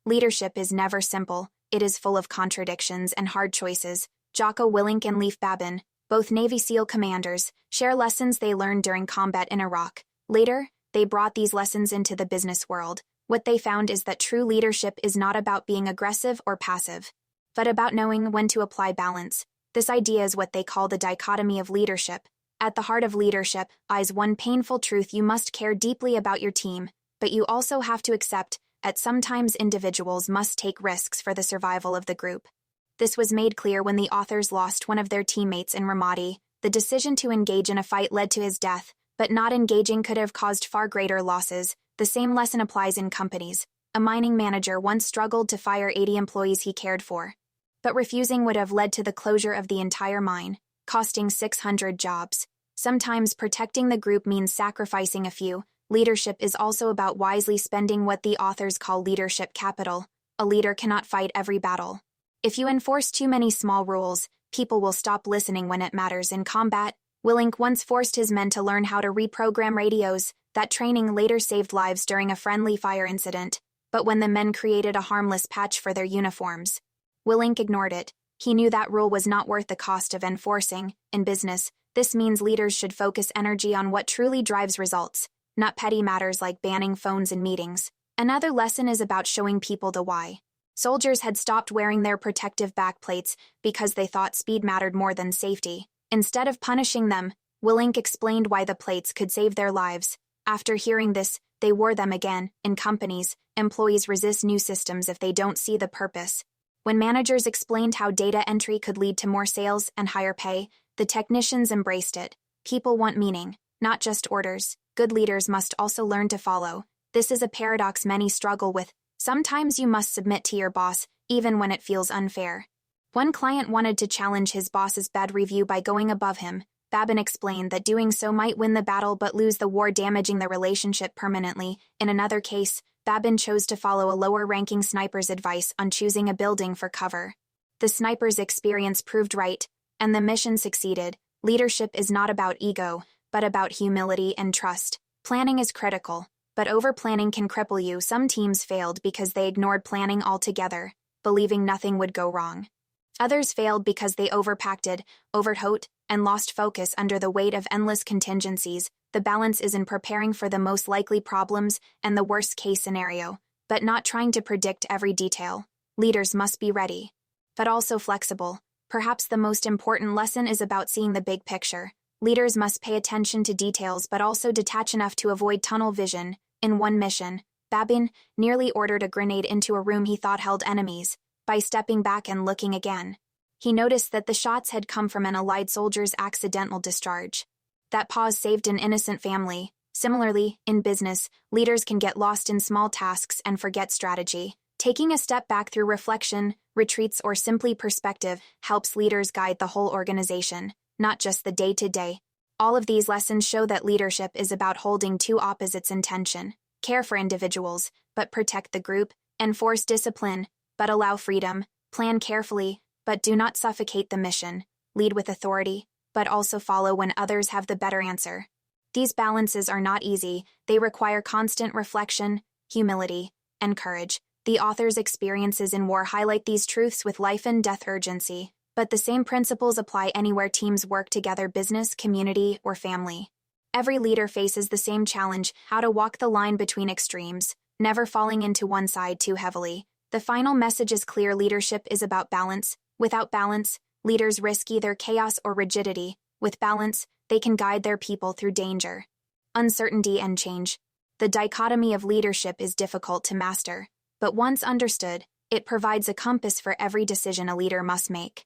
Leadership is never simple, it is full of contradictions and hard choices. Jocko Willink and Leif Babin, both Navy SEAL commanders, share lessons they learned during combat in Iraq. Later, they brought these lessons into the business world. What they found is that true leadership is not about being aggressive or passive, but about knowing when to apply balance. This idea is what they call the dichotomy of leadership. At the heart of leadership lies one painful truth: you must care deeply about your team, but you also have to accept that sometimes individuals must take risks for the survival of the group. This was made clear when the authors lost one of their teammates in Ramadi. The decision to engage in a fight led to his death, but not engaging could have caused far greater losses. The same lesson applies in companies. A mining manager once struggled to fire 80 employees he cared for, but refusing would have led to the closure of the entire mine, costing 600 jobs. Sometimes protecting the group means sacrificing a few. Leadership is also about wisely spending what the authors call leadership capital. A leader cannot fight every battle. If you enforce too many small rules, people will stop listening when it matters. In combat, Willink once forced his men to learn how to reprogram radios. That training later saved lives during a friendly fire incident, but when the men created a harmless patch for their uniforms, Willink ignored it. He knew that rule was not worth the cost of enforcing. In business, this means leaders should focus energy on what truly drives results, not petty matters like banning phones in meetings. Another lesson is about showing people the why. Soldiers had stopped wearing their protective backplates because they thought speed mattered more than safety. Instead of punishing them, Willink explained why the plates could save their lives. After hearing this, they wore them again. In companies, employees resist new systems if they don't see the purpose. When managers explained how data entry could lead to more sales and higher pay, the technicians embraced it. People want meaning, not just orders. Good leaders must also learn to follow. This is a paradox many struggle with. Sometimes you must submit to your boss, even when it feels unfair. One client wanted to challenge his boss's bad review by going above him. Babin explained that doing so might win the battle but lose the war, damaging the relationship permanently. In another case, Babin chose to follow a lower-ranking sniper's advice on choosing a building for cover. The sniper's experience proved right, and the mission succeeded. Leadership is not about ego, but about humility and trust. Planning is critical, but over-planning can cripple you. Some teams failed because they ignored planning altogether, believing nothing would go wrong. Others failed because they overpacked, overthought, and lost focus under the weight of endless contingencies. The balance is in preparing for the most likely problems and the worst-case scenario, but not trying to predict every detail. Leaders must be ready, but also flexible. Perhaps the most important lesson is about seeing the big picture. Leaders must pay attention to details but also detach enough to avoid tunnel vision. In one mission, Babin nearly ordered a grenade into a room he thought held enemies. By stepping back and looking again, he noticed that the shots had come from an allied soldier's accidental discharge. That pause saved an innocent family. Similarly, in business, leaders can get lost in small tasks and forget strategy. Taking a step back through reflection, retreats, or simply perspective helps leaders guide the whole organization, not just the day-to-day. All of these lessons show that leadership is about holding two opposites in tension. Care for individuals, but protect the group. Enforce discipline, but allow freedom. Plan carefully, but do not suffocate the mission. Lead with authority, but also follow when others have the better answer. These balances are not easy. They require constant reflection, humility, and courage. The author's experiences in war highlight these truths with life and death urgency, but the same principles apply anywhere teams work together: business, community, or family. Every leader faces the same challenge: how to walk the line between extremes, never falling into one side too heavily. The final message is clear: leadership is about balance. Without balance, leaders risk either chaos or rigidity. With balance, they can guide their people through danger, uncertainty, and change. The dichotomy of leadership is difficult to master, but once understood, it provides a compass for every decision a leader must make.